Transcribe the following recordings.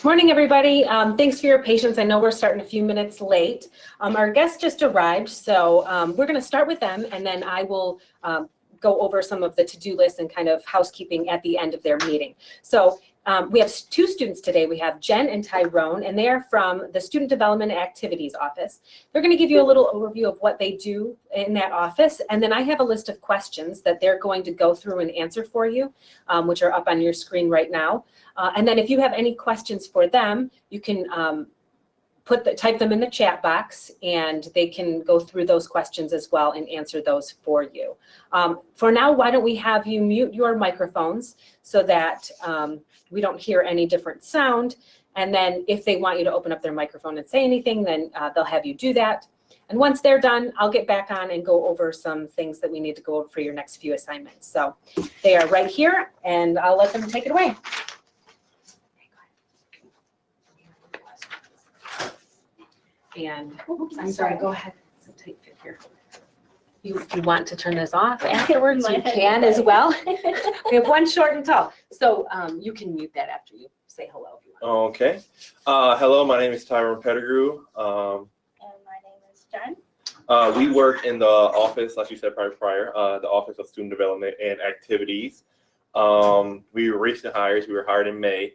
Morning, everybody. Thanks for your patience. I know we're starting a few minutes late. Our guests just arrived, so we're going to start with them, and then I will go over some of the to-do lists and kind of housekeeping at the end of their meeting. So we have two students today. We have Jen and Tyrone, and they are from the Student Development Activities Office. They're going to give you a little overview of what they do in that office, and then I have a list of questions that they're going to go through and answer for you, which are up on your screen right now. And then if you have any questions for them, you can type them in the chat box, and they can go through those questions as well and answer those for you. For now, why don't we have you mute your microphones so that we don't hear any different sound. And then if they want you to open up their microphone and say anything, then they'll have you do that. And once they're done, I'll get back on and go over some things that we need to go over for your next few assignments. So they are right here, and I'll let them take it away. And oops, I'm sorry, go ahead. It's a tight fit here. You want to turn this off afterwards, you can as well. We have one short and tall. So you can mute that after you say hello if you want. Okay. Hello, my name is Tyrone Pettigrew. And my name is Jen. We work in the office, like you said prior, the Office of Student Development and Activities. We were recent hires. We were hired in May.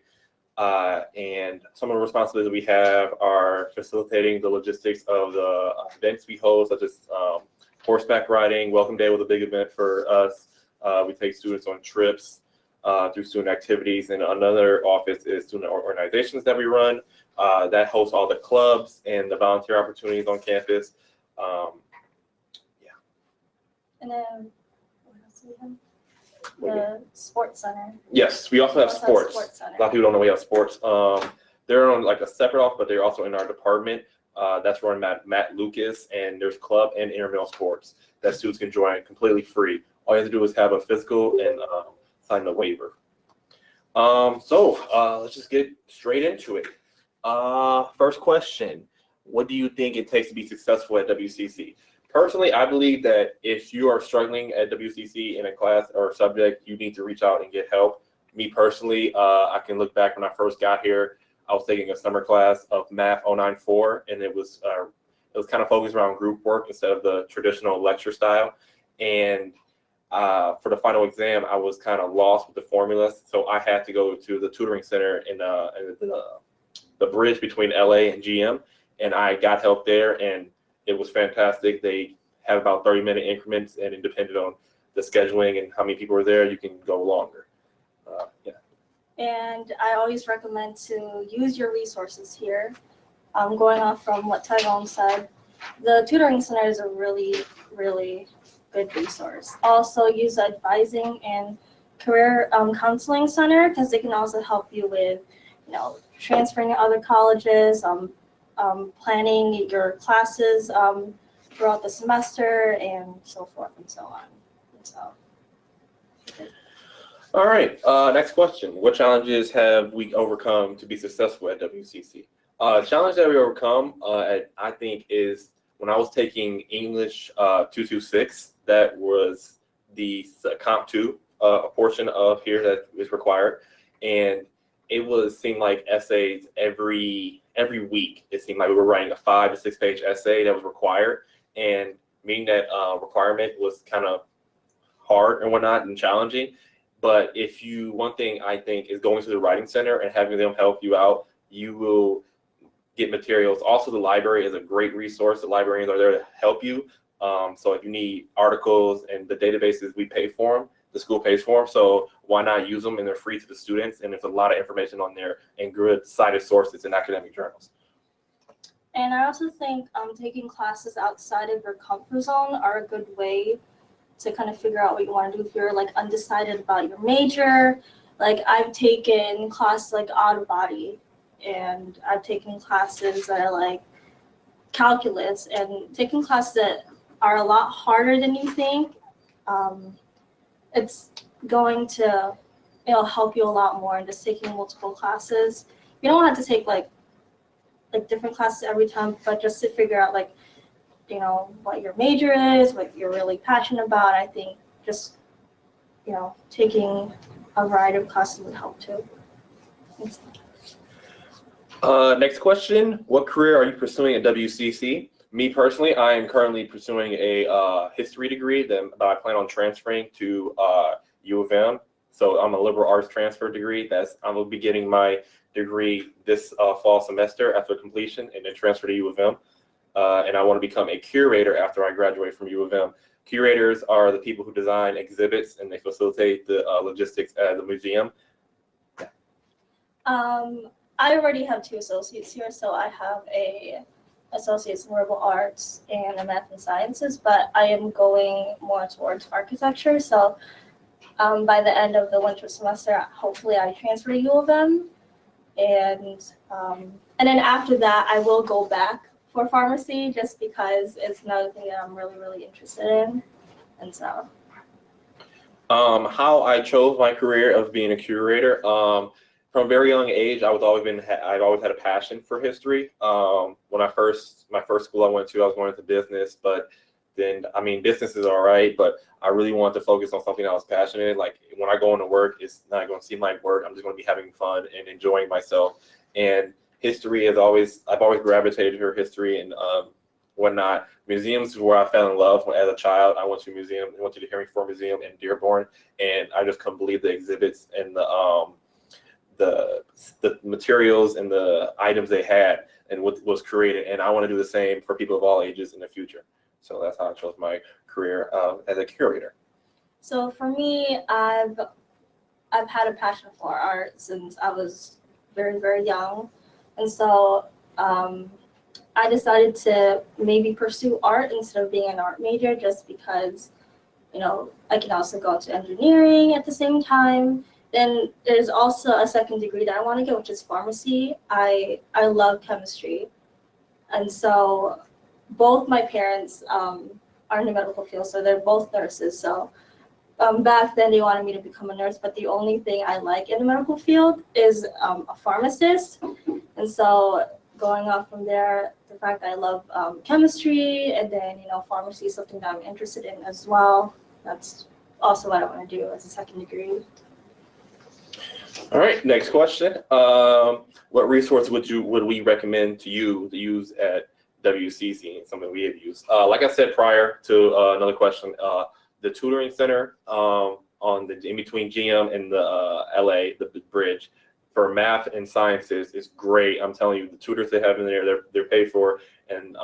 And some of the responsibilities we have are facilitating the logistics of the events we host, such as horseback riding. Welcome Day was a big event for us. We take students on trips through student activities. And another office is student organizations that we run that hosts all the clubs and the volunteer opportunities on campus. Yeah. And then what else do we have? The sports center. Yes, we also have sports. A lot of people don't know we have sports. They're on like a separate office, but they're also in our department. That's run by Matt Lucas, and there's club and intramural sports that students can join completely free. All you have to do is have a physical and sign the waiver. So let's just get straight into it. First question: what do you think it takes to be successful at WCC? Personally, I believe that if you are struggling at WCC in a class or a subject, you need to reach out and get help. Me personally, I can look back when I first got here. I was taking a summer class of Math 094, and it was kind of focused around group work instead of the traditional lecture style. And for the final exam, I was kind of lost with the formulas, so I had to go to the tutoring center in the bridge between LA and GM, and I got help there, and it was fantastic. They have about 30-minute increments, and it depended on the scheduling and how many people were there, you can go longer. Yeah. And I always recommend to use your resources here. Going off from what Tyrone said, the tutoring center is a really, really good resource. Also use the advising and career counseling center, because they can also help you with, transferring to other colleges, planning your classes throughout the semester, and so forth and so on. All right, next question. What challenges have we overcome to be successful at WCC? Challenge that we overcome, I think, is when I was taking English 226, that was the Comp 2 portion of here that is required. And it seemed like essays every week. It seemed like we were writing a 5 to 6 page essay that was required, and meeting that requirement was kind of hard and whatnot and challenging. But one thing I think is going to the writing center and having them help you out, you will get materials. Also, the library is a great resource. The librarians are there to help you. So if you need articles and the databases, we pay for them. The school pays for them, so why not use them? And they're free to the students, and there's a lot of information on there and good cited sources in academic journals. And I also think taking classes outside of your comfort zone are a good way to kind of figure out what you want to do. If you're like undecided about your major, like I've taken classes like out of body, and I've taken classes that are like calculus, and taking classes that are a lot harder than you think. It's going to help you a lot more in just taking multiple classes. You don't have to take like different classes every time, but just to figure out what your major is, what you're really passionate about. I think just taking a variety of classes would help too. Next question. What career are you pursuing at WCC? Me personally, I am currently pursuing a history degree that I plan on transferring to U of M. So I'm a liberal arts transfer degree. I will be getting my degree this fall semester after completion and then transfer to U of M. And I want to become a curator after I graduate from U of M. Curators are the people who design exhibits and they facilitate the logistics at the museum. I already have 2 associates here, so I have a associates in liberal arts and a math and sciences, but I am going more towards architecture. So by the end of the winter semester, hopefully I transfer to U of M, and then after that I will go back for pharmacy just because it's another thing that I'm really interested in, and so. How I chose my career of being a curator. From a very young age, I've always had a passion for history. When my first school I went to, I was going into business, but then, I mean, business is all right, but I really wanted to focus on something I was passionate in. Like when I go into work, it's not going to seem like work. I'm just going to be having fun and enjoying myself. And history I've always gravitated toward history and whatnot. Museums is where I fell in love as a child. I went to the Henry Ford Museum in Dearborn, and I just couldn't believe the exhibits and the materials and the items they had and what was created, and I want to do the same for people of all ages in the future. So that's how I chose my career as a curator. So for me, I've had a passion for art since I was very young, and so I decided to maybe pursue art instead of being an art major, just because, you know, I can also go to engineering at the same time. Then there's also a second degree that I want to get, which is pharmacy. I love chemistry. And so both my parents are in the medical field, so they're both nurses. So back then they wanted me to become a nurse, but the only thing I like in the medical field is a pharmacist. And so going off from there, the fact that I love chemistry, and then, you know, pharmacy is something that I'm interested in as well. That's also what I want to do as a second degree. All right, next question. What resource would we recommend to you to use at WCC? Something we have used. Like I said prior to another question, the tutoring center on the in between GM and the LA, the bridge, for math and sciences is great. I'm telling you, the tutors they have in there, they're paid for, and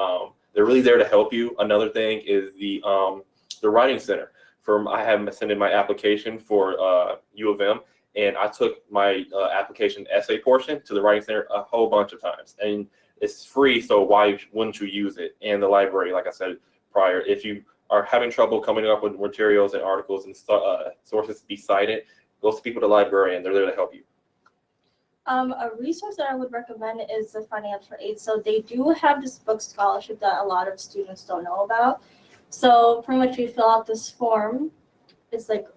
they're really there to help you. Another thing is the writing center. I have sent in my application for U of M. And I took my application essay portion to the Writing Center a whole bunch of times. And it's free, so why wouldn't you use it? And the library, like I said prior, if you are having trouble coming up with materials and articles and sources to be cited, go speak with a librarian. They're there to help you. A resource that I would recommend is the financial aid. So they do have this book scholarship that a lot of students don't know about. So pretty much you fill out this form. It's like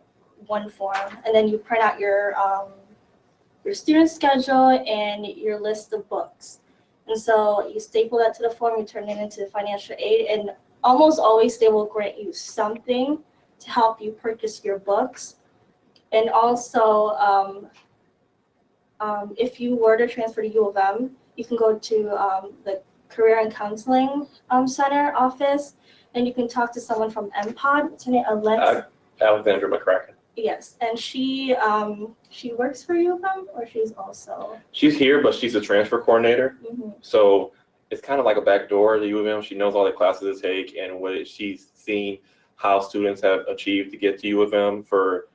one form, and then you print out your student schedule and your list of books, and so you staple that to the form, you turn it into financial aid, and almost always they will grant you something to help you purchase your books. And also if you were to transfer to U of M, you can go to the Career and Counseling Center office, and you can talk to someone from MPOD. What's her name? Alexandra McCracken. Yes, and she works for U of M, or she's here, but she's a transfer coordinator. Mm-hmm. So it's kind of like a back door to U of M. She knows all the classes to take, and she's seen how students have achieved to get to U of M for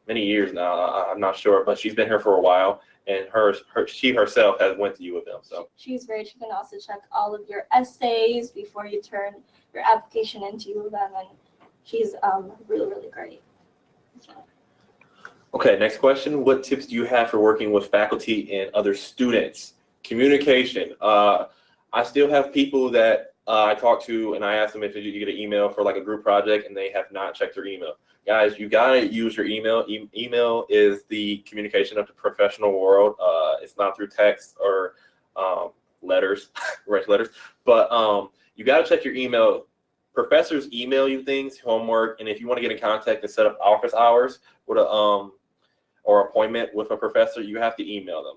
many years now. I'm not sure, but she's been here for a while, and she herself has went to U of M. So she's great. She can also check all of your essays before you turn your application into U of M, and she's really great. Okay, next question. What tips do you have for working with faculty and other students? Communication. I still have people that I talk to, and I ask them if you get an email for like a group project, and they have not checked their email. Guys, you gotta use your email. Email is the communication of the professional world. It's not through text or letters, write letters, but you gotta check your email. Professors email you things, homework, and if you want to get in contact and set up office hours with or appointment with a professor, you have to email them.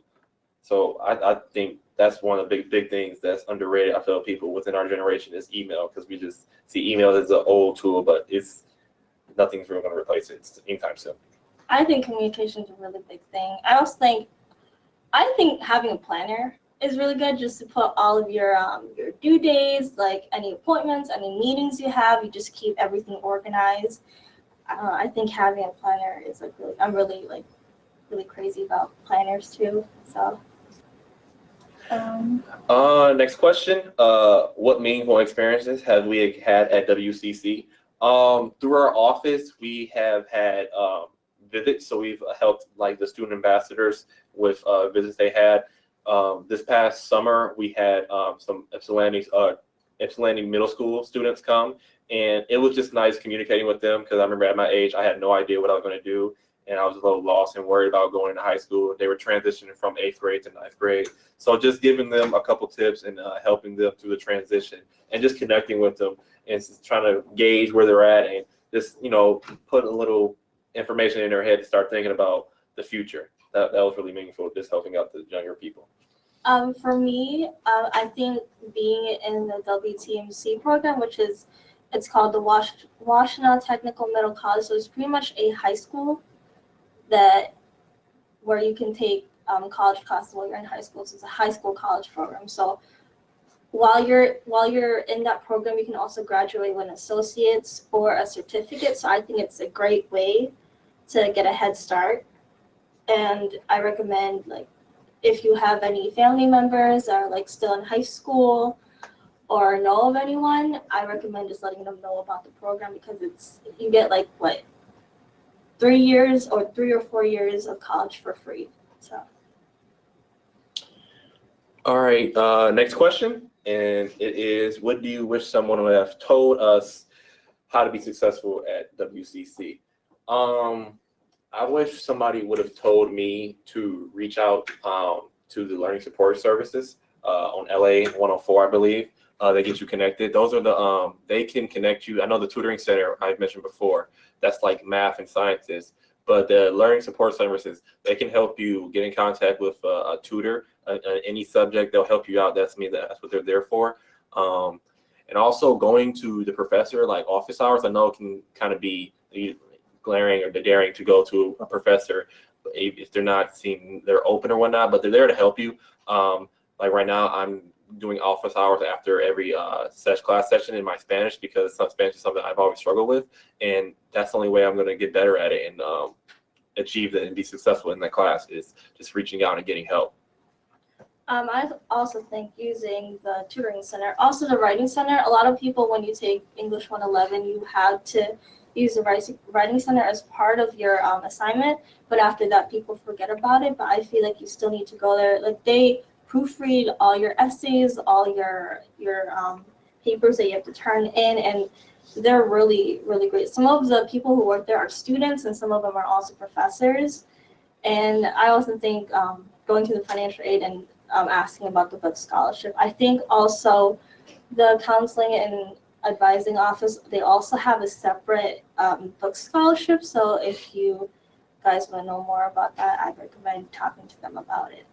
So I think that's one of the big things that's underrated. I feel people within our generation is email, because we just see email as an old tool, but nothing's really going to replace it anytime soon. I think communication is a really big thing. I think having a planner is really good, just to put all of your due days, like any appointments, any meetings you have. You just keep everything organized. I think having a planner is like I'm really crazy about planners too. So. Next question. What meaningful experiences have we had at WCC? Through our office, we have had visits, so we've helped like the student ambassadors with visits they had. This past summer, we had some Ypsilanti middle school students come, and it was just nice communicating with them, because I remember at my age, I had no idea what I was going to do, and I was a little lost and worried about going into high school. They were transitioning from 8th grade to 9th grade. So just giving them a couple tips and helping them through the transition, and just connecting with them and just trying to gauge where they're at, and just, put a little information in their head to start thinking about the future. That was really meaningful, just helping out the younger people. For me, I think being in the WTMC program, it's called the Washtenaw Technical Middle College. So it's pretty much a high school where you can take college classes while you're in high school. So it's a high school college program. So while you're in that program, you can also graduate with an associate's or a certificate. So I think it's a great way to get a head start. And I recommend, like, if you have any family members that are like still in high school or know of anyone, I recommend just letting them know about the program, because you get like 3 or 4 years of college for free. So. All right, next question, and it is, what do you wish someone would have told us how to be successful at WCC? I wish somebody would have told me to reach out to the Learning Support Services on LA 104, I believe. They get you connected. Those are they can connect you. I know the tutoring center I've mentioned before, that's like math and sciences, but the Learning Support Services, they can help you get in contact with a tutor, any subject. They'll help you out. That's what they're there for. And also going to the professor, like office hours, I know it can kind of be glaring or daring to go to a professor if they're not seeing they're open or whatnot, but they're there to help you. Like right now, I'm doing office hours after every class session in my Spanish, because Spanish is something I've always struggled with, and that's the only way I'm going to get better at it and achieve it and be successful in that class, is just reaching out and getting help. I also think using the tutoring center, also the writing center. A lot of people, when you take English 111, you have to use the writing center as part of your assignment, but after that people forget about it. But I feel like you still need to go there. Like, they proofread all your essays, all your papers that you have to turn in, and they're really, really great. Some of the people who work there are students, and some of them are also professors. And I also think going to the financial aid and asking about the book scholarship. I think also the counseling and advising office, they also have a separate book scholarship. So if you guys want to know more about that, I recommend talking to them about it.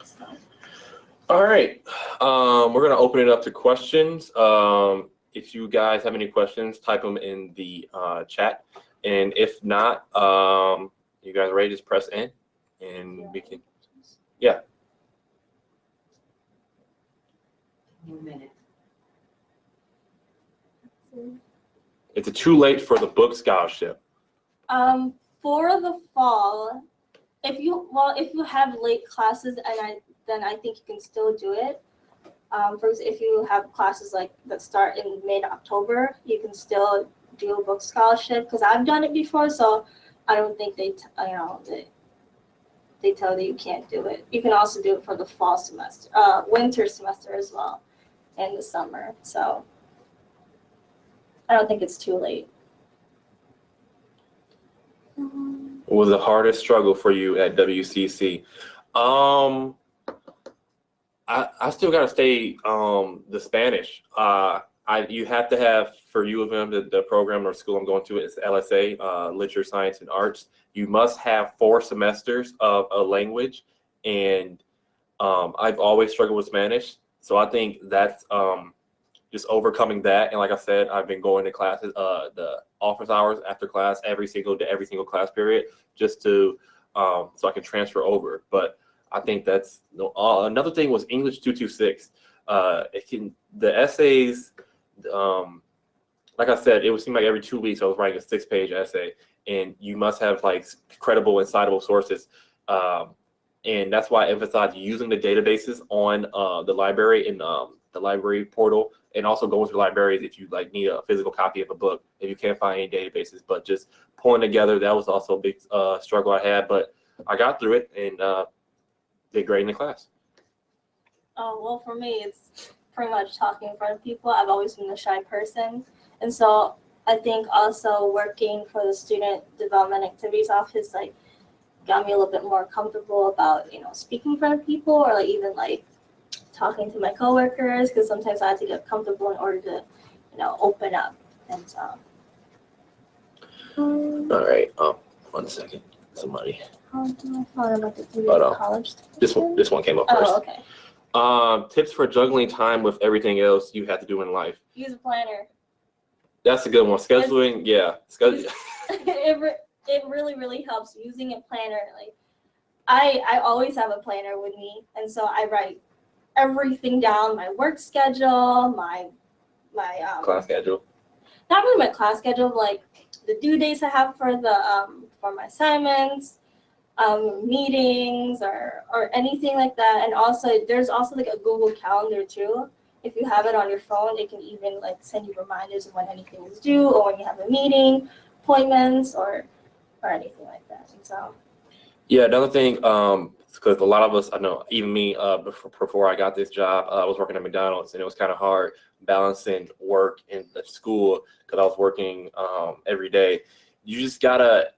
So. All right, we're going to open it up to questions. If you guys have any questions, type them in the chat. And if not, you guys are ready, just press N and we can, yeah. 1 minute. It's too late for the book scholarship. For the fall, if you have late classes, then I think you can still do it. For example, if you have classes that start in mid-October, you can still do a book scholarship, because I've done it before, so I don't think they tell you you can't do it. You can also do it for the fall semester, winter semester as well, and the summer. So I don't think it's too late. What was the hardest struggle for you at WCC? I still got to stay the Spanish. You have to have, for U of M, the program or school I'm going to, it's LSA, Literature, Science, and Arts. You must have 4 semesters of a language, and I've always struggled with Spanish. So I think that's just overcoming that. And like I said, I've been going to classes, the office hours after class every single day, every single class period, just to so I can transfer over. But I think that's another thing was English 226. The essays, like I said, it would seem like every 2 weeks I was writing a 6-page essay, and you must have like credible and citable sources. And that's why I emphasize using the databases on the library and the library portal, and also going to libraries if you like need a physical copy of a book if you can't find any databases. But just pulling together, that was also a big struggle I had, but I got through it and did great in the class. Oh, well, for me, it's pretty much talking in front of people. I've always been a shy person. And so I think also working for the student development activities office, like, got me a little bit more comfortable about, speaking in front of people, or like even like talking to my coworkers, because sometimes I had to get comfortable in order to, open up. And so. All right. 1 second. Somebody. How do I find like a Oh, no. college This one came up first. Oh, okay. Tips for juggling time with everything else you have to do in life. Use a planner. That's a good one. Scheduling, yeah. It really, really helps using a planner. Like, I always have a planner with me, and so I write everything down: my work schedule, my Class schedule. not really my class schedule, but like the due dates I have for for my assignments, meetings, or anything like that. And also, there's also like a Google Calendar too. If you have it on your phone, it can even like send you reminders of when anything is due, or when you have a meeting, appointments, or anything like that. And so. Yeah, another thing, because a lot of us, I know, even me, before I got this job, I was working at McDonald's, and it was kind of hard balancing work and the school because I was working every day. You just gotta,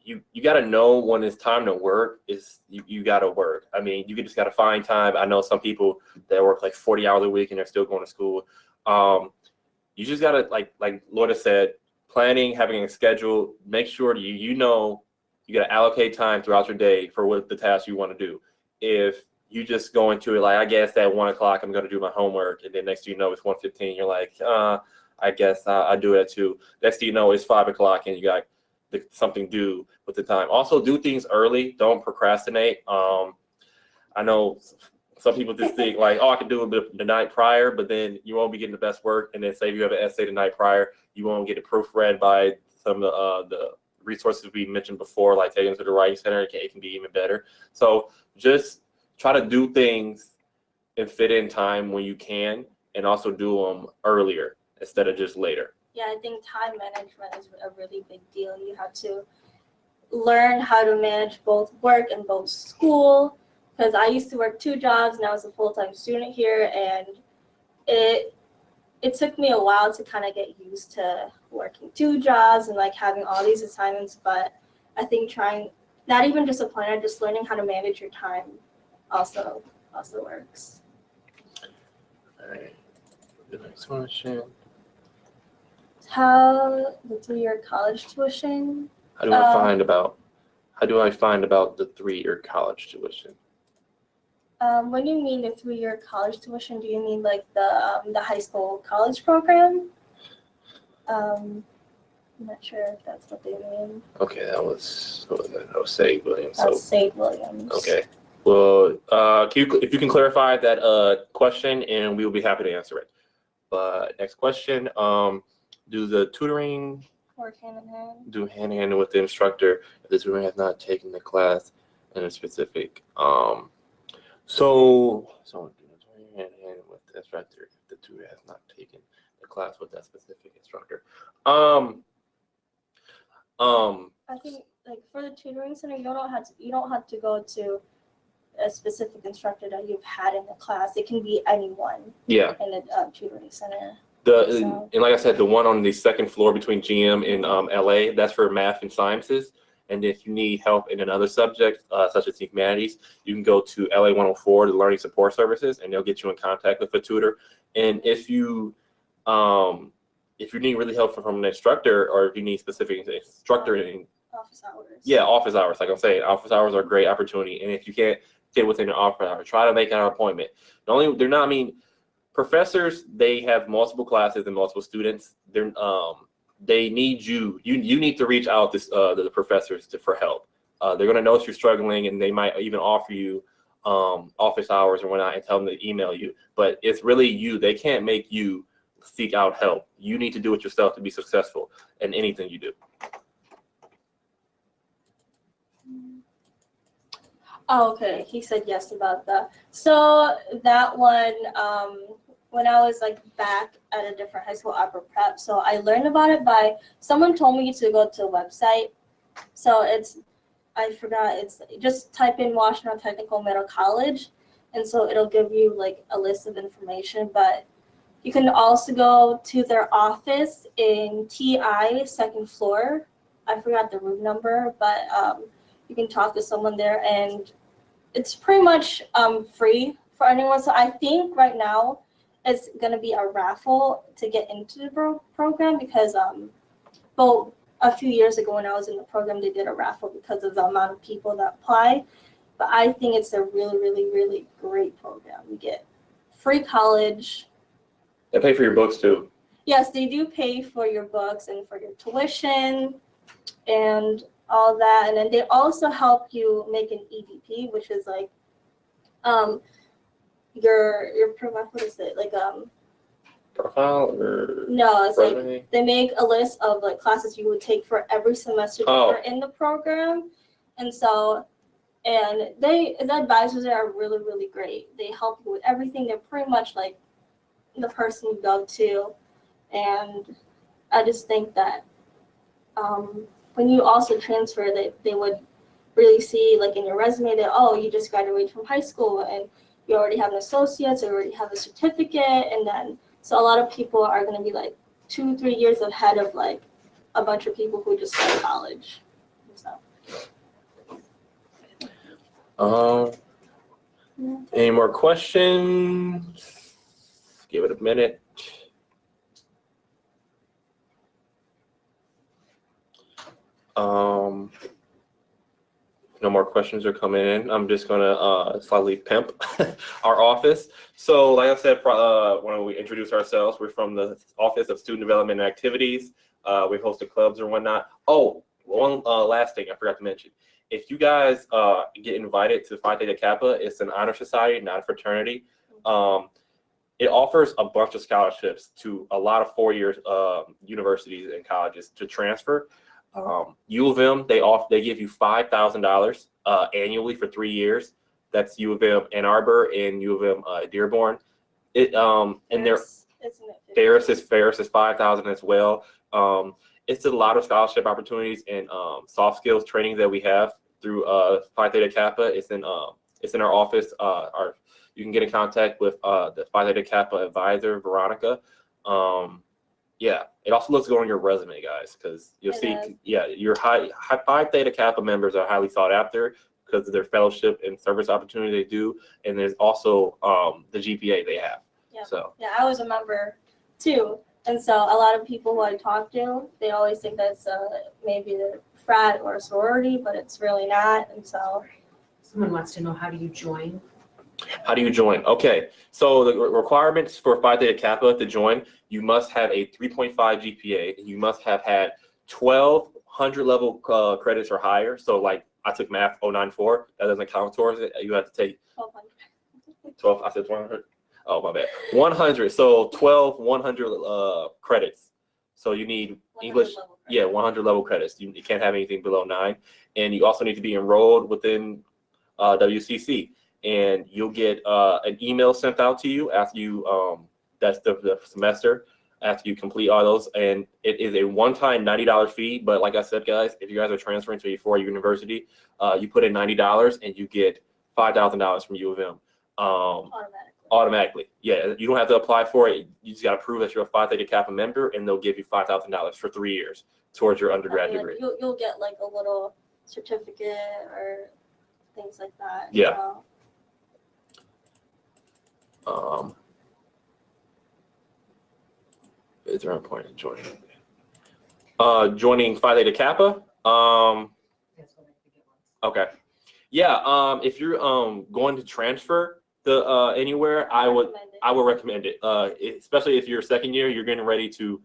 you gotta know when it's time to work. You gotta work. I mean, you just gotta find time. I know some people that work like 40 hours a week and they're still going to school. You just gotta, like Lorna said, planning, having a schedule, make sure you got to allocate time throughout your day for what the task you want to do. If you just go into it like, I guess at 1 o'clock I'm going to do my homework, and then next thing you know it's 1:15, you're like, I guess I'll do it at 2. Next thing you know it's 5 o'clock and you got something due with the time. Also, do things early. Don't procrastinate. I know some people just think like, I can do it the night prior, but then you won't be getting the best work. And then say if you have an essay the night prior, you won't get it proofread by some of the resources we mentioned before, like taking it to the writing center. It can be even better. So just try to do things and fit in time when you can, and also do them earlier instead of just later. Yeah, I think time management is a really big deal. You have to learn how to manage both work and both school, because I used to work 2 jobs and I was a full-time student here, and it took me a while to kind of get used to working 2 jobs and like having all these assignments. But I think trying, not even just a planner, just learning how to manage your time also works. All right. The next question. How the 3-year college tuition? How do I find about the 3-year college tuition? When you mean the 3-year college tuition, do you mean like the high school college program? I'm not sure if that's what they mean. Okay, that was Sage Williams. That's Sage Williams. Okay. Well, if you can clarify that question, and we will be happy to answer it. But next question, do the tutoring Work hand in hand. do hand in hand with the instructor if the tutor has not taken the class in a specific so hand in hand with the instructor if the tutor has not taken the class with that specific instructor. I think like for the tutoring center, you don't have to go to a specific instructor that you've had in the class. It can be anyone. Yeah. In the tutoring center. And like I said, the one on the second floor between GM and LA, that's for math and sciences. And if you need help in another subject, such as humanities, you can go to LA 104, the Learning Support Services, and they'll get you in contact with a tutor. And if you need really help from an instructor, or if you need specific instructor in office hours. Yeah, office hours. Like I'm saying, office hours are a great opportunity. And if you can't fit within your offer hour. Try to make an appointment. They're not. I mean, professors, they have multiple classes and multiple students. They need you. You need to reach out to the professors for help. They're going to notice you're struggling, and they might even offer you office hours or whatnot and tell them to email you. But it's really you. They can't make you seek out help. You need to do it yourself to be successful in anything you do. Oh, okay. He said yes about that. So that one, when I was like back at a different high school, upper prep, so I learned about it by someone told me to go to a website. So I forgot, it's just type in Washington Technical Middle College, and so it'll give you like a list of information. But you can also go to their office in TI, second floor. I forgot the room number, but you can talk to someone there, and it's pretty much free for anyone. So I think right now it's gonna be a raffle to get into the program because well, a few years ago when I was in the program, they did a raffle because of the amount of people that apply. But I think it's a really, really, really great program. You get free college. They pay for your books too. Yes, they do pay for your books and for your tuition and all that. And then they also help you make an EDP, which is like your what is it? Like Profile or no, it's like resume? they make a list of like classes you would take for every semester that Oh. you're in the program. And so and the advisors there are really, really great. They help you with everything. They're pretty much like the person you go to. And I just think that when you also transfer, they would really see like in your resume that, oh, you just graduated from high school and you already have an associate's, or you already have a certificate. And then, so a lot of people are going to be like 2-3 years ahead of like a bunch of people who just started college. So. Any more questions? Give it a minute. No more questions are coming in. I'm just gonna slightly pimp our office. So, like I said, when we introduce ourselves, we're from the Office of Student Development and Activities. We hosted clubs or whatnot. Oh, one last thing I forgot to mention. If you guys get invited to Phi Theta Kappa, it's an honor society, not a fraternity. It offers a bunch of scholarships to a lot of four-year universities and colleges to transfer. U of M, they give you $5,000 annually for 3 years. That's U of M Ann Arbor and U of M Dearborn. And Ferris is $5,000 as well. It's a lot of scholarship opportunities and soft skills training that we have through Phi Theta Kappa. It's in our office. You can get in contact with the Phi Theta Kappa advisor, Veronica. Yeah, it also looks good on your resume, guys, because you'll see, yeah, your Phi Theta Kappa members are highly sought after because of their fellowship and service opportunity they do, and there's also the GPA they have. Yeah. So. Yeah, I was a member too, and so a lot of people who I talk to, they always think that's maybe a frat or a sorority, but it's really not, and so. Someone wants to know, how do you join? How do you join? Okay, so the requirements for Phi Theta Kappa to join, you must have a 3.5 GPA. You must have had 1,200 level credits or higher. So like I took math 094, that doesn't count towards it. You have to take 12, I said 100. Oh, my bad. 100, so 100 credits. So you need English, 100 level credits. You can't have anything below 9. And you also need to be enrolled within WCC. And you'll get an email sent out to you after you, that's the semester, after you complete all those. And it is a one-time $90 fee. But like I said, guys, if you guys are transferring to a four-year university, you put in $90 and you get $5,000 from U of M. Automatically. Yeah, you don't have to apply for it. You just got to prove that you're a Phi Theta Kappa member, and they'll give you $5,000 for 3 years towards your undergrad degree. You'll get like a little certificate or things like that. Yeah. Is there a point in joining? Joining Phi Theta Kappa. That's what I think it was. Okay. Yeah, if you're going to transfer the anywhere, I would recommend it. Especially if you're second year, you're getting ready to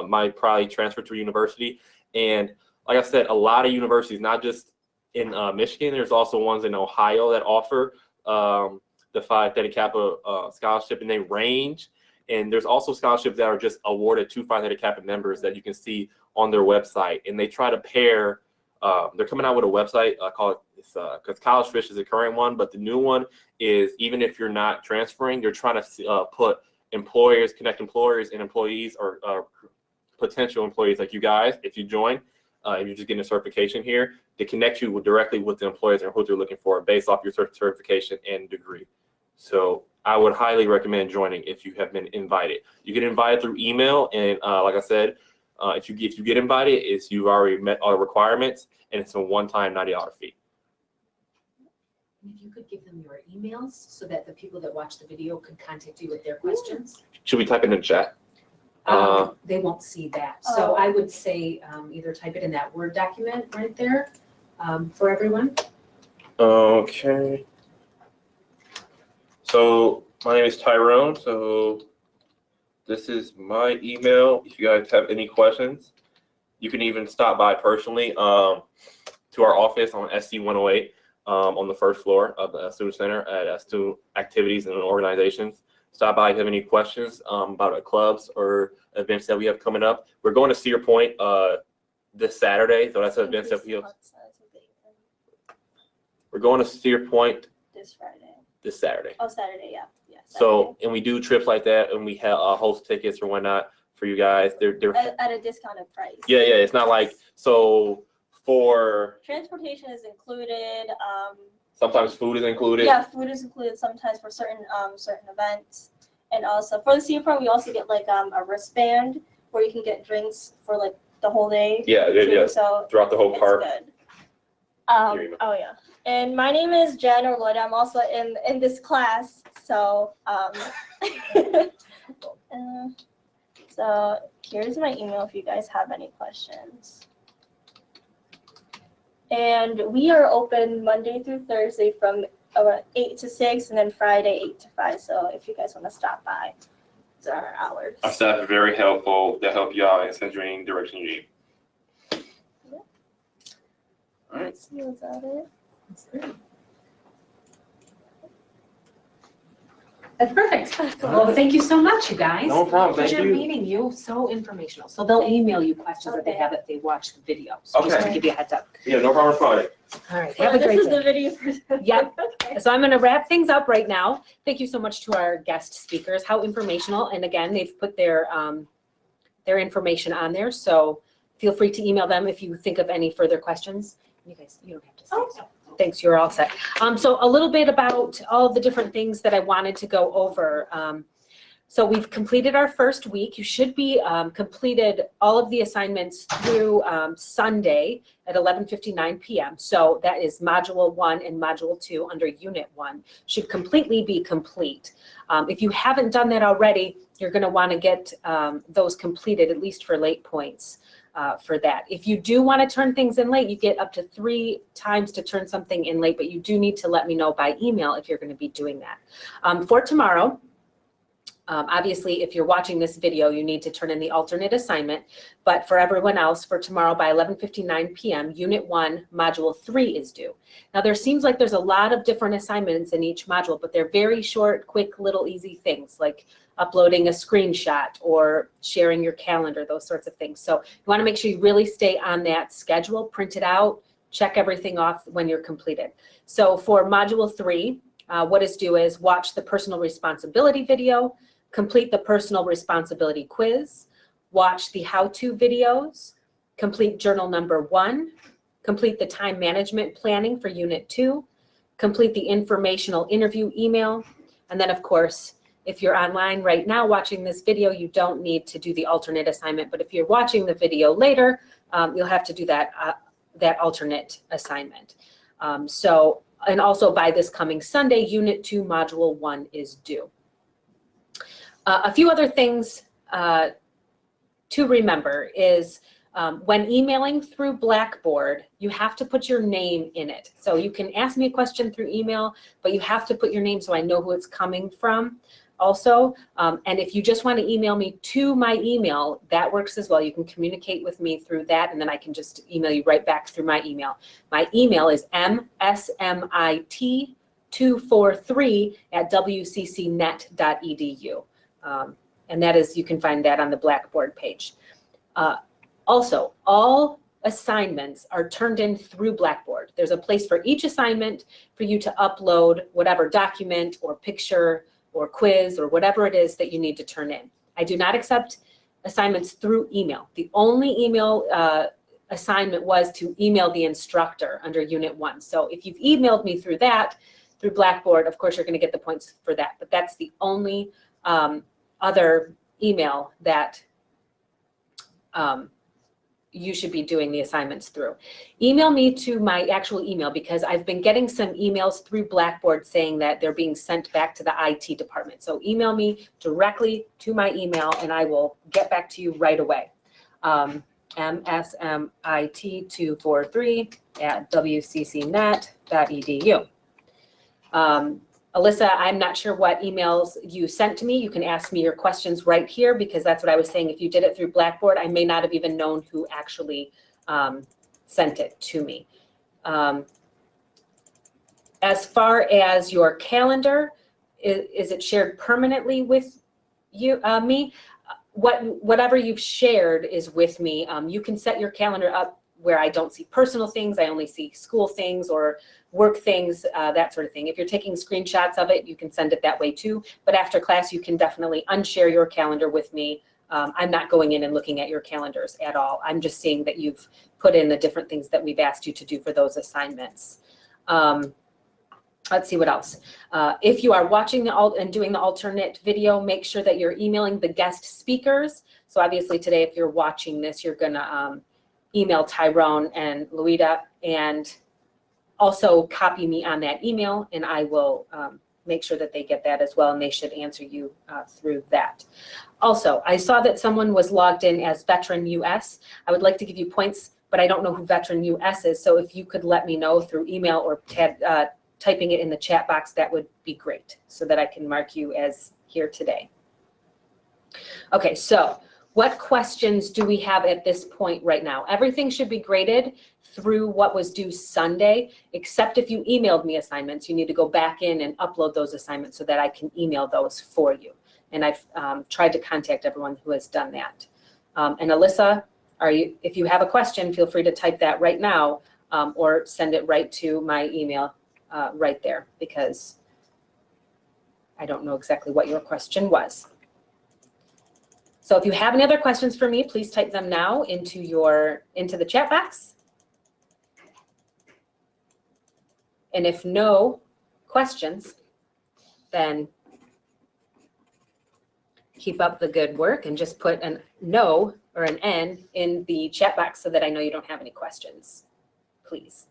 might probably transfer to a university. And like I said, a lot of universities, not just in Michigan, there's also ones in Ohio that offer the Phi Theta Kappa scholarship, and they range. And there's also scholarships that are just awarded to Phi Theta Kappa members that you can see on their website. And they try to pair. They're coming out with a website called, because College Fish is the current one, but the new one is, even if you're not transferring, they're trying to put employers, connect employers and employees, or potential employees like you guys, if you join, if you're just getting a certification here, to connect you directly with the employers and who they're looking for based off your certification and degree. So I would highly recommend joining if you have been invited. You get invited through email, and like I said, if you get invited, you've already met all the requirements, and it's a one-time $90 fee. And if you could give them your emails so that the people that watch the video could contact you with their questions. Should we type it in the chat? They won't see that. So I would say either type it in that Word document right there for everyone. Okay. So my name is Tyrone. So this is my email. If you guys have any questions, you can even stop by personally to our office on SC 108 on the first floor of the Student Center at Student Activities and Organizations. Stop by if you have any questions about our clubs or events that we have coming up. We're going to Cedar Point this Saturday, so that's an event that we have. We're going to Cedar Point This Friday. this Saturday. Oh, Saturday, yeah. Yeah. So, and we do trips like that, and we have host tickets or whatnot for you guys. They're at a discounted price. yeah. It's not like, so for Transportation is included. sometimes food is included. Yeah, food is included sometimes for certain events, and also for the Cedar Point, we also get like a wristband where you can get drinks for like the whole day. Yeah. Too, so Throughout the whole it's park. good. Here you go. Oh yeah, and my name is Jen Orloda. I'm also in this class, so so here's my email if you guys have any questions. And we are open Monday through Thursday from 8 to 6, and then Friday 8 to 5. So if you guys want to stop by, it's our hours. Our staff are very helpful. They'll help you out and send you any direction you need. All right. Let's see, is that it? That's great. That's perfect. Well, thank you so much, you guys. No problem. Thank Pleasure you. meeting you. So informational. So they'll email you questions that they have if they watch the video. So just Okay. to give you a heads up. Yeah, no problem. Fine. All right, Well, have a this great is day. the video for Yep. Okay. So I'm going to wrap things up right now. Thank you so much to our guest speakers. How informational. And again, they've put their information on there. So feel free to email them if you think of any further questions. You guys, you don't have to say so. Thanks, you're all set. So a little bit about all of the different things that I wanted to go over. So we've completed our first week. You should be completed all of the assignments through Sunday at 11:59 p.m. So that is Module 1 and Module 2 under Unit 1 should completely be complete. If you haven't done that already, you're going to want to get those completed, at least for late points. For that. If you do want to turn things in late, you get up to 3 times to turn something in late, but you do need to let me know by email if you're going to be doing that. For tomorrow, obviously, if you're watching this video, you need to turn in the alternate assignment, but for everyone else, for tomorrow by 11:59 p.m., Unit 1, Module 3 is due. Now, there seems like there's a lot of different assignments in each module, but they're very short, quick, little easy things like uploading a screenshot or sharing your calendar, those sorts of things. So you want to make sure you really stay on that schedule, print it out, check everything off when you're completed. So for Module 3, what is due is watch the personal responsibility video, complete the personal responsibility quiz, watch the how-to videos, complete journal number 1, complete the time management planning for Unit 2, complete the informational interview email, and then of course, if you're online right now watching this video, you don't need to do the alternate assignment, but if you're watching the video later, you'll have to do that alternate assignment. And also by this coming Sunday, Unit 2, Module 1 is due. A few other things to remember is When emailing through Blackboard, you have to put your name in it. So you can ask me a question through email, but you have to put your name so I know who it's coming from also. And if you just want to email me to my email, that works as well. You can communicate with me through that, and then I can just email you right back through my email. My email is msmit243@wccnet.edu. And that is, you can find that on the Blackboard page. Also, all assignments are turned in through Blackboard. There's a place for each assignment for you to upload whatever document or picture or quiz or whatever it is that you need to turn in. I do not accept assignments through email. The only email assignment was to email the instructor under Unit 1. So if you've emailed me through that, through Blackboard, of course you're going to get the points for that. But that's the only other email that you should be doing the assignments through. Email me to my actual email, because I've been getting some emails through Blackboard saying that they're being sent back to the IT department. So email me directly to my email and I will get back to you right away. msmit243@wccnet.edu. Alyssa, I'm not sure what emails you sent to me. You can ask me your questions right here, because that's what I was saying. If you did it through Blackboard, I may not have even known who actually sent it to me. As far as your calendar, is it shared permanently with you, me? Whatever you've shared is with me. You can set your calendar up where I don't see personal things, I only see school things or work things, that sort of thing. If you're taking screenshots of it, you can send it that way too. But after class, you can definitely unshare your calendar with me. I'm not going in and looking at your calendars at all. I'm just seeing that you've put in the different things that we've asked you to do for those assignments. Let's see what else. If you are watching and doing the alternate video, make sure that you're emailing the guest speakers. So obviously today, if you're watching this, you're gonna email Tyrone and Louita, and also copy me on that email, and I will make sure that they get that as well, and they should answer you through that. Also, I saw that someone was logged in as Veteran US. I would like to give you points, but I don't know who Veteran US is, so if you could let me know through email or typing it in the chat box, that would be great, so that I can mark you as here today. Okay, so what questions do we have at this point right now? Everything should be graded through what was due Sunday, except if you emailed me assignments. You need to go back in and upload those assignments so that I can email those for you. And I've tried to contact everyone who has done that. And Alyssa, if you have a question, feel free to type that right now, or send it right to my email right there, because I don't know exactly what your question was. So if you have any other questions for me, please type them now into the chat box. And if no questions, then keep up the good work and just put a no or an N in the chat box so that I know you don't have any questions, please.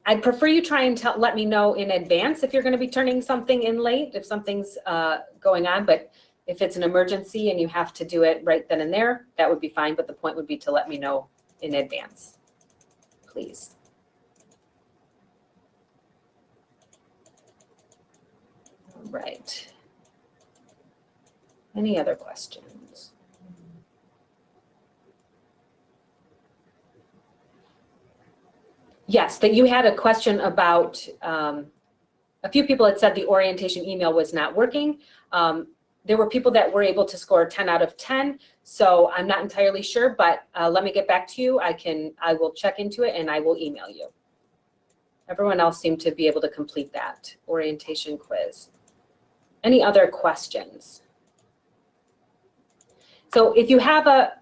I'd prefer you try and let me know in advance if you're going to be turning something in late, if something's going on. But if it's an emergency and you have to do it right then and there, that would be fine. But the point would be to let me know in advance, please. All right. Any other questions? Yes, that you had a question about, a few people had said the orientation email was not working. There were people that were able to score 10 out of 10, so I'm not entirely sure, but let me get back to you. I will check into it and I will email you. Everyone else seemed to be able to complete that orientation quiz. Any other questions? So if you have a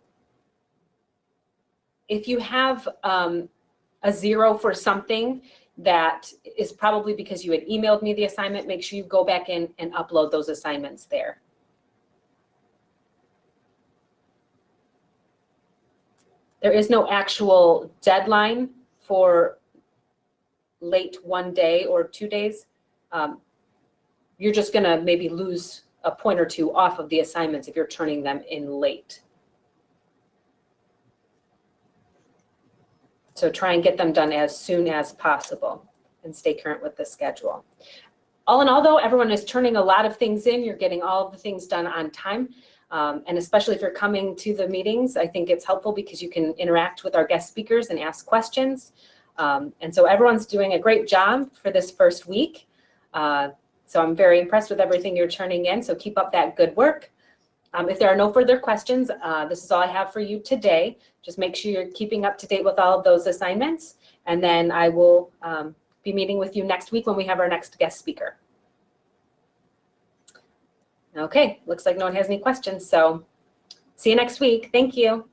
0 for something, that is probably because you had emailed me the assignment. Make sure you go back in and upload those assignments there. There is no actual deadline for late 1 day or 2 days. you're just gonna maybe lose a point or two off of the assignments if you're turning them in late. So try and get them done as soon as possible and stay current with the schedule. All in all, though, everyone is turning a lot of things in. You're getting all of the things done on time. And especially if you're coming to the meetings, I think it's helpful because you can interact with our guest speakers and ask questions. And so everyone's doing a great job for this first week. So I'm very impressed with everything you're turning in. So keep up that good work. If there are no further questions, this is all I have for you today. Just make sure you're keeping up to date with all of those assignments. And then I will be meeting with you next week when we have our next guest speaker. Okay, looks like no one has any questions. So see you next week. Thank you.